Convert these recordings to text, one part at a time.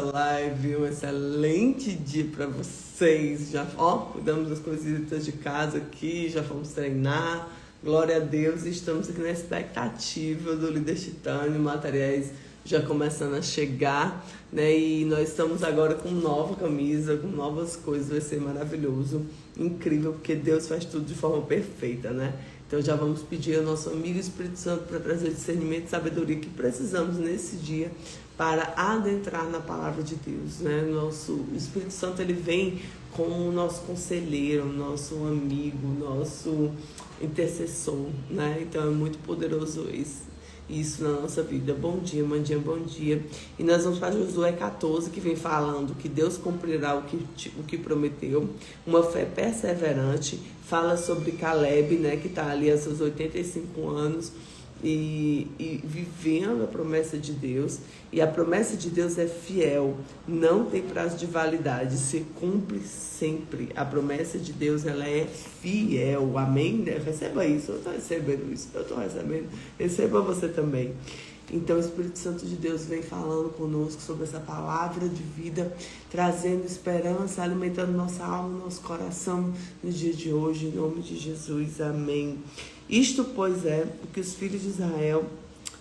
Live, um excelente dia para vocês. Já, cuidamos das coisitas de casa aqui, já fomos treinar. Glória a Deus, estamos aqui na expectativa do Líder Titânio, materiais já começando a chegar, né? E nós estamos agora com nova camisa, com novas coisas, vai ser maravilhoso, incrível, porque Deus faz tudo de forma perfeita, né? Então já vamos pedir ao nosso amigo Espírito Santo para trazer discernimento e sabedoria que precisamos nesse dia para adentrar na palavra de Deus, né? Nosso Espírito Santo, ele vem como o nosso conselheiro, nosso amigo, nosso intercessor, né? Então é muito poderoso isso na nossa vida. Bom dia, Mandinha, bom dia. E nós vamos para Josué 14, que vem falando que Deus cumprirá o que prometeu. Uma fé perseverante. Fala sobre Caleb, né, que está ali aos seus 85 anos e vivendo a promessa de Deus. E a promessa de Deus é fiel, não tem prazo de validade, se cumpre sempre. A promessa de Deus, ela é fiel, amém? Receba isso, eu estou recebendo isso, eu estou recebendo, receba você também. Então o Espírito Santo de Deus vem falando conosco sobre essa palavra de vida, trazendo esperança, alimentando nossa alma, nosso coração no dia de hoje, em nome de Jesus, amém. Isto, pois, é o que os filhos de Israel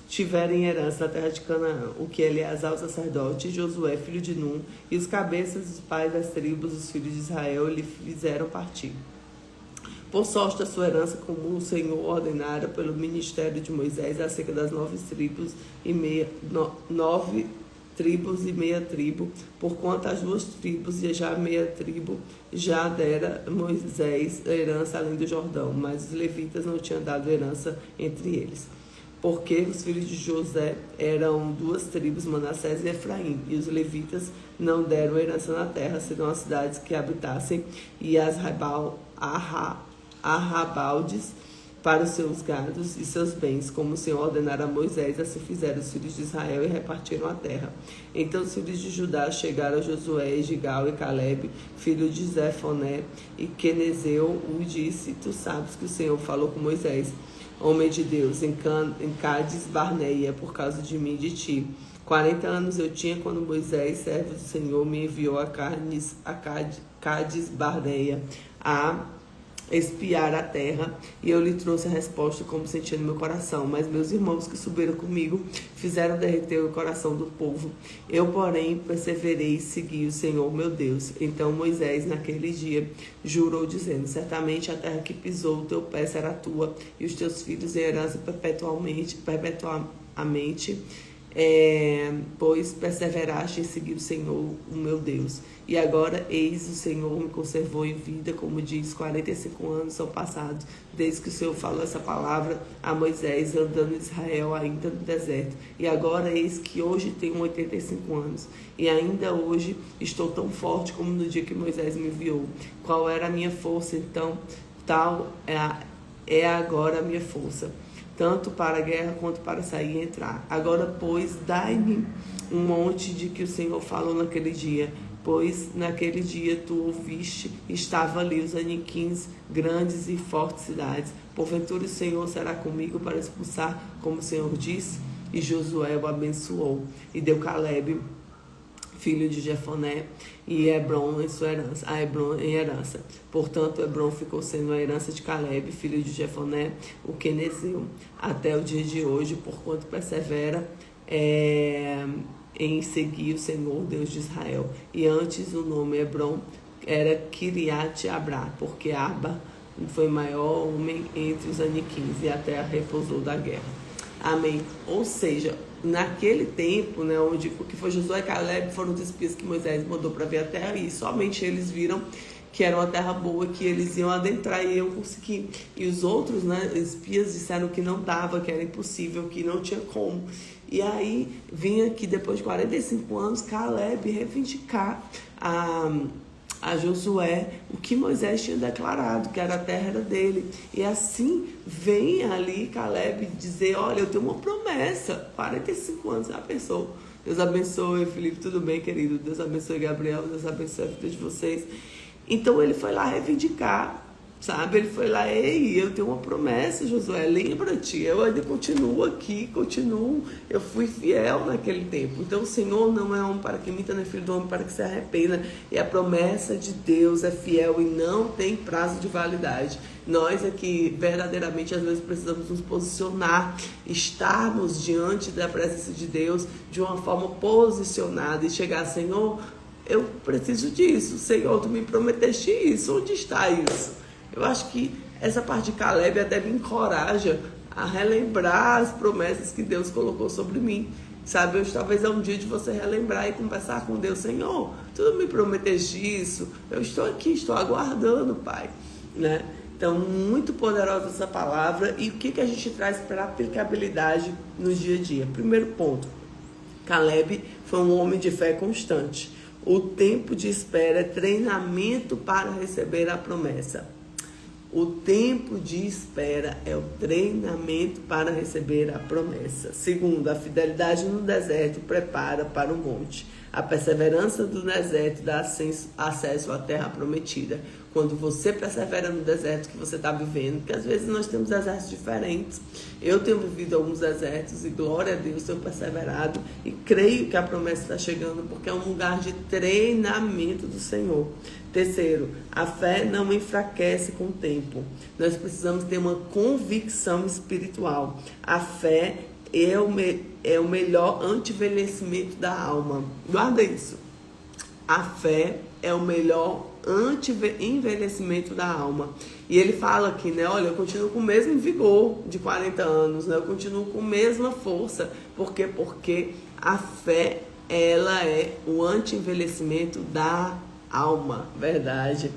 tiveram em herança na terra de Canaã, o que Eleazar, o sacerdote, e Josué, filho de Num, e os cabeças dos pais das tribos dos filhos de Israel lhe fizeram partir. Por sorte da sua herança, como o Senhor ordenara pelo ministério de Moisés, acerca das 9 tribos e meia tribo, porquanto as 2 tribos e já meia tribo já dera Moisés herança além do Jordão, mas os levitas não tinham dado herança entre eles. Porque os filhos de José eram 2 tribos, Manassés e Efraim, e os levitas não deram herança na terra, senão as cidades que habitassem e as arrabaldes para os seus gados e seus bens, como o Senhor ordenara a Moisés, assim fizeram os filhos de Israel e repartiram a terra. Então os filhos de Judá chegaram a Josué, Gigal e Caleb, filho de Zefoné, e Quenezeu o disse: Tu sabes que o Senhor falou com Moisés, homem de Deus, em Cádiz Barneia, por causa de mim e de ti. 40 anos eu tinha quando Moisés, servo do Senhor, me enviou a Cádiz Barneia a espiar a terra, e eu lhe trouxe a resposta como sentia no meu coração. Mas meus irmãos que subiram comigo fizeram derreter o coração do povo. Eu, porém, perseverei e segui o Senhor meu Deus. Então Moisés, naquele dia, jurou, dizendo: certamente a terra que pisou o teu pé será tua, e os teus filhos em herança perpetuamente, pois perseveraste em seguir o Senhor, o meu Deus. E agora, eis, o Senhor me conservou em vida, como diz, 45 anos são passados, desde que o Senhor falou essa palavra a Moisés, andando em Israel ainda no deserto. E agora, eis que hoje tenho 85 anos, e ainda hoje estou tão forte como no dia que Moisés me enviou. Qual era a minha força, então? Tal é agora a minha força, tanto para a guerra quanto para sair e entrar. Agora, pois, dai-me um monte de que o Senhor falou naquele dia, pois naquele dia tu ouviste, estava ali os aniquins, grandes e fortes cidades. Porventura o Senhor será comigo para expulsar, como o Senhor disse? E Josué o abençoou, e deu Caleb, filho de Jefoné, e Hebron em sua herança, a Hebron em herança. Portanto, Hebron ficou sendo a herança de Caleb, filho de Jefoné, o quenezeu, até o dia de hoje, porquanto persevera em seguir o Senhor, Deus de Israel. E antes o nome Hebron era Kiriat Arba, porque Arba foi maior homem entre os aniquins, e a terra repousou da guerra. Amém. Ou seja, naquele tempo, né, onde o que foi Josué e Caleb foram os espias que Moisés mandou para ver a terra, e somente eles viram que era uma terra boa, que eles iam adentrar e iam conseguir. E os outros, né, espias disseram que não dava, que era impossível, que não tinha como. E aí vinha que depois de 45 anos, Caleb reivindicar a Josué o que Moisés tinha declarado, que a terra era dele. E assim vem ali Caleb dizer: olha, eu tenho uma promessa. 45 anos, já pensou? Deus abençoe, Felipe, tudo bem, querido? Deus abençoe, Gabriel, Deus abençoe a vida de vocês. Então ele foi lá reivindicar Sabe, ele foi lá, ei, eu tenho uma promessa, Josué, lembra-te, eu ainda continuo aqui, eu fui fiel naquele tempo. Então o Senhor não é homem para que minta, nem filho do homem para que se arrependa. E a promessa de Deus é fiel e não tem prazo de validade. Nós aqui, verdadeiramente, às vezes precisamos nos posicionar, estarmos diante da presença de Deus de uma forma posicionada e chegar, Senhor, eu preciso disso, Senhor, tu me prometeste isso, onde está isso? Eu acho que essa parte de Caleb até me encoraja a relembrar as promessas que Deus colocou sobre mim. Sabe, hoje talvez é um dia de você relembrar e conversar com Deus. Senhor, tu não me prometeste isso? Eu estou aqui, estou aguardando, Pai. Né? Então, muito poderosa essa palavra. E o que a gente traz para aplicabilidade no dia a dia? Primeiro ponto, Caleb foi um homem de fé constante. O tempo de espera é treinamento para receber a promessa. O tempo de espera é o treinamento para receber a promessa. Segundo, a fidelidade no deserto prepara para o monte. A perseverança do deserto dá acesso à terra prometida. Quando você persevera no deserto que você está vivendo, porque às vezes nós temos desertos diferentes. Eu tenho vivido alguns desertos e glória a Deus, tenho perseverado e creio que a promessa está chegando porque é um lugar de treinamento do Senhor. Terceiro, a fé não enfraquece com o tempo. Nós precisamos ter uma convicção espiritual. A fé é o melhor anti-envelhecimento da alma. Guarda isso. A fé é o melhor anti-envelhecimento da alma. E ele fala aqui, né? Olha, eu continuo com o mesmo vigor de 40 anos, né? Eu continuo com a mesma força. Por quê? Porque a fé, ela é o anti-envelhecimento da alma, verdade.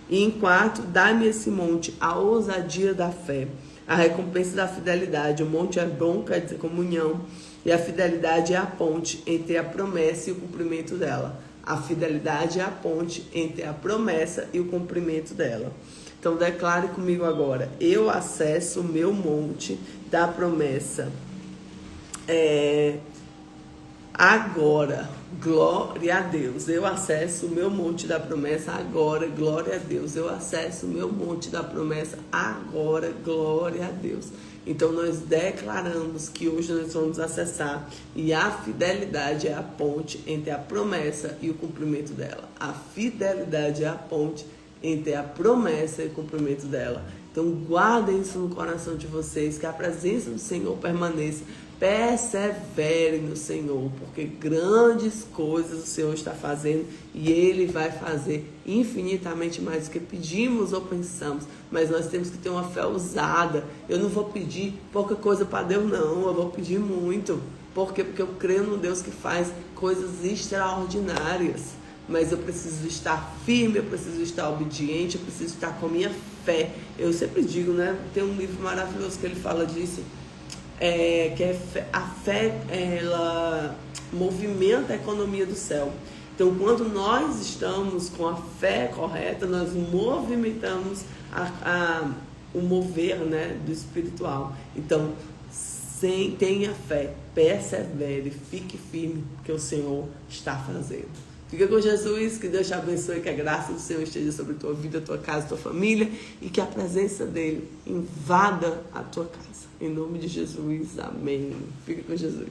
E em quarto, dá-me esse monte, a ousadia da fé, a recompensa da fidelidade. O monte é bom, quer dizer comunhão, e a fidelidade é a ponte entre a promessa e o cumprimento dela. A fidelidade é a ponte entre a promessa e o cumprimento dela. Então declare comigo agora, eu acesso o meu monte da promessa. Agora, glória a Deus, eu acesso o meu monte da promessa agora, glória a Deus, eu acesso o meu monte da promessa agora, glória a Deus. Então nós declaramos que hoje nós vamos acessar e a fidelidade é a ponte entre a promessa e o cumprimento dela. A fidelidade é a ponte entre a promessa e o cumprimento dela. Então guardem isso no coração de vocês, que a presença do Senhor permaneça. Persevere no Senhor, porque grandes coisas o Senhor está fazendo e Ele vai fazer infinitamente mais do que pedimos ou pensamos. Mas nós temos que ter uma fé ousada. Eu não vou pedir pouca coisa para Deus, não. Eu vou pedir muito. Por quê? Porque eu creio no Deus que faz coisas extraordinárias. Mas eu preciso estar firme, eu preciso estar obediente, eu preciso estar com a minha fé. Eu sempre digo, né? Tem um livro maravilhoso que ele fala disso. A fé, ela movimenta a economia do céu. Então, quando nós estamos com a fé correta, nós movimentamos o mover, né, do espiritual. Então, tenha fé, persevere, fique firme, porque o Senhor está fazendo. Fica com Jesus, que Deus te abençoe, que a graça do Senhor esteja sobre a tua vida, a tua casa, a tua família e que a presença dele invada a tua casa. Em nome de Jesus, amém. Fica com Jesus.